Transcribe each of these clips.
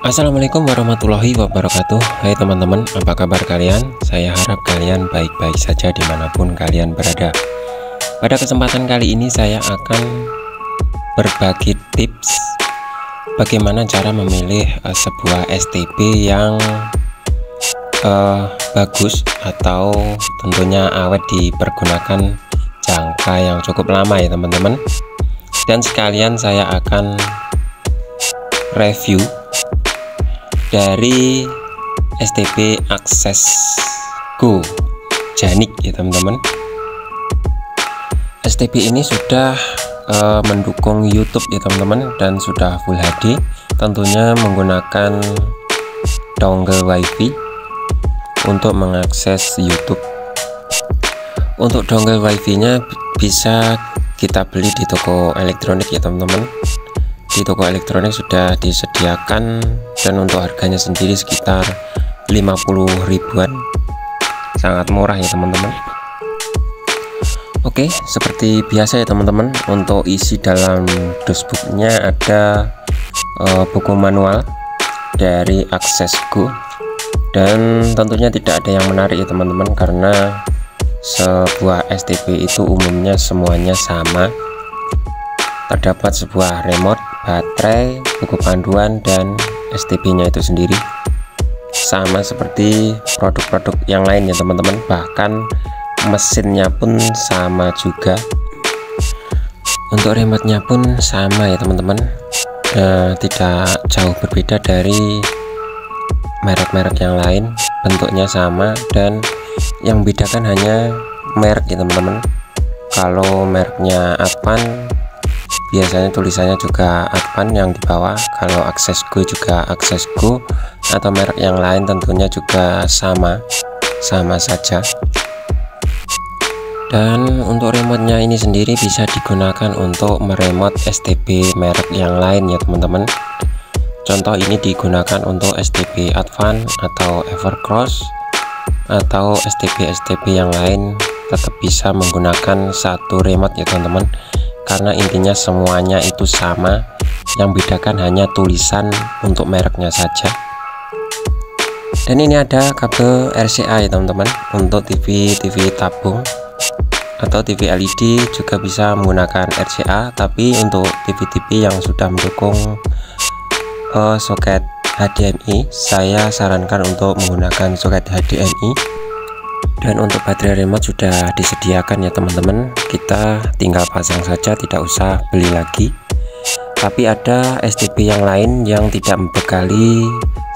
Assalamualaikum warahmatullahi wabarakatuh. Hai teman-teman, apa kabar kalian? Saya harap kalian baik-baik saja dimanapun kalian berada. Pada kesempatan kali ini saya akan berbagi tips bagaimana cara memilih sebuah STB yang bagus atau tentunya awet dipergunakan jangka yang cukup lama ya teman-teman. Dan sekalian saya akan review dari STB Access Go Janik ya teman-teman. STB ini sudah mendukung YouTube ya teman-teman, dan sudah Full HD, tentunya menggunakan dongle WiFi untuk mengakses YouTube. Untuk dongle WiFi nya bisa kita beli di toko elektronik ya teman-teman. Di toko elektronik sudah disediakan, dan untuk harganya sendiri sekitar 50 ribuan, sangat murah ya teman-teman. Oke, seperti biasa ya teman-teman, untuk isi dalam dashboardnya ada buku manual dari Access Go, dan tentunya tidak ada yang menarik ya teman-teman, karena sebuah STB itu umumnya semuanya sama. Terdapat sebuah remote, baterai, buku panduan, dan STB nya itu sendiri sama seperti produk-produk yang lain ya teman-teman. Bahkan mesinnya pun sama juga, untuk remote nya pun sama ya teman-teman. Tidak jauh berbeda dari merek-merek yang lain, bentuknya sama, dan yang membedakan hanya merek ya teman-teman. Kalau mereknya Advan, biasanya tulisannya juga Advan yang di bawah. Kalau Access Go juga Access Go, atau merek yang lain tentunya juga sama saja. Dan untuk remote-nya ini sendiri bisa digunakan untuk meremote STB merek yang lain ya teman-teman. Contoh ini digunakan untuk STB Advan atau Evercross, atau STB yang lain tetap bisa menggunakan satu remote ya teman-teman, karena intinya semuanya itu sama, yang bedakan hanya tulisan untuk mereknya saja. Dan ini ada kabel RCA ya teman-teman. Untuk TV tabung atau TV LED juga bisa menggunakan RCA, tapi untuk TV yang sudah mendukung soket HDMI, saya sarankan untuk menggunakan soket HDMI. Dan untuk baterai remote sudah disediakan ya teman-teman, kita tinggal pasang saja, tidak usah beli lagi. Tapi ada STB yang lain yang tidak membekali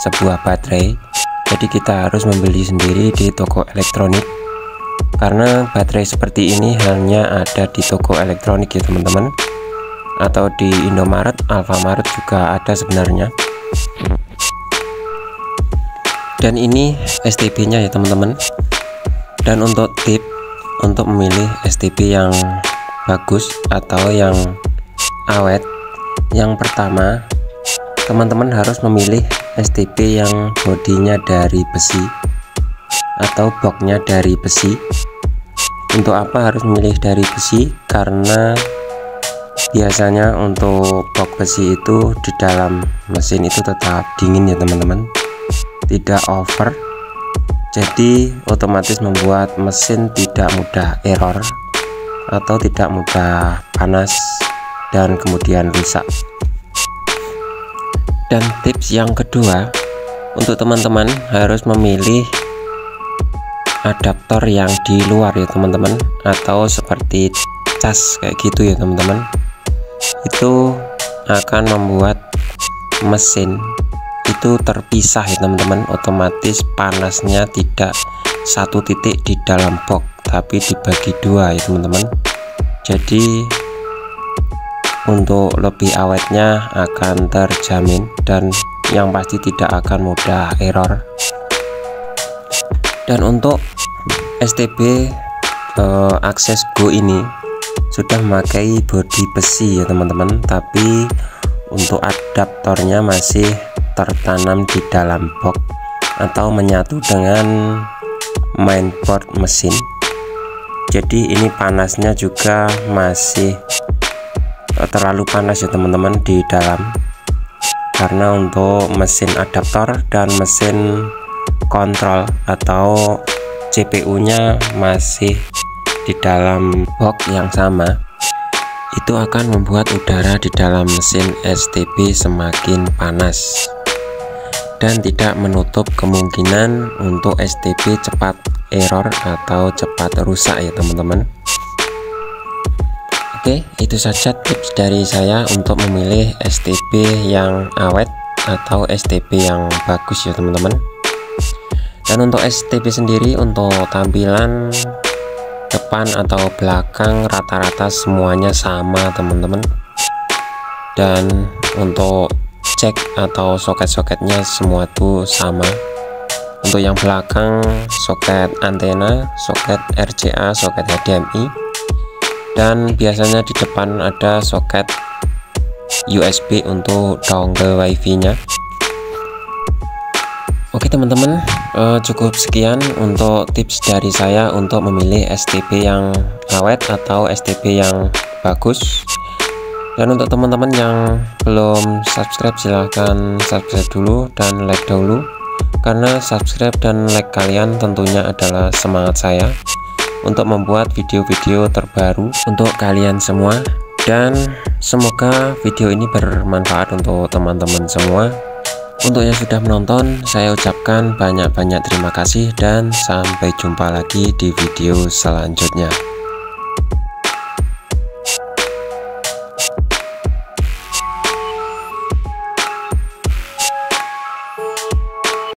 sebuah baterai, jadi kita harus membeli sendiri di toko elektronik, karena baterai seperti ini hanya ada di toko elektronik ya teman-teman, atau di Indomaret, Alfamaret juga ada sebenarnya. Dan ini STB nya ya teman-teman. Dan untuk tip untuk memilih STB yang bagus atau yang awet, yang pertama teman-teman harus memilih STB yang bodinya dari besi atau boxnya dari besi. Untuk apa harus memilih dari besi? Karena biasanya untuk box besi itu di dalam mesin itu tetap dingin ya teman-teman, tidak over, jadi otomatis membuat mesin tidak mudah error atau tidak mudah panas dan kemudian rusak. Dan tips yang kedua, untuk teman-teman harus memilih adaptor yang di luar ya teman-teman, atau seperti cas kayak gitu ya teman-teman. Itu akan membuat mesin itu terpisah ya teman-teman, otomatis panasnya tidak satu titik di dalam box, tapi dibagi dua ya teman-teman. Jadi untuk lebih awetnya akan terjamin, dan yang pasti tidak akan mudah error. Dan untuk STB Access Go ini sudah memakai bodi besi ya teman-teman, tapi untuk adaptornya masih tertanam di dalam box atau menyatu dengan mainboard mesin. Jadi ini panasnya juga masih terlalu panas ya teman-teman di dalam. karena untuk mesin adaptor dan mesin kontrol atau CPU nya masih di dalam box yang sama, itu akan membuat udara di dalam mesin STB semakin panas dan tidak menutup kemungkinan untuk STB cepat error atau cepat rusak ya teman-teman. Oke, itu saja tips dari saya untuk memilih STB yang awet atau STB yang bagus ya teman-teman. Dan untuk STB sendiri, untuk tampilan depan atau belakang rata-rata semuanya sama teman-teman. Dan untuk cek atau soket-soketnya semua tuh sama. Untuk yang belakang soket antena, soket RCA, soket HDMI, dan biasanya di depan ada soket USB untuk dongle WiFi nya. Oke teman-teman, cukup sekian untuk tips dari saya untuk memilih STB yang awet atau STB yang bagus. Dan untuk teman-teman yang belum subscribe, silahkan subscribe dulu dan like dahulu, karena subscribe dan like kalian tentunya adalah semangat saya untuk membuat video-video terbaru untuk kalian semua. Dan semoga video ini bermanfaat untuk teman-teman semua. Untuk yang sudah menonton, saya ucapkan banyak-banyak terima kasih dan sampai jumpa lagi di video selanjutnya.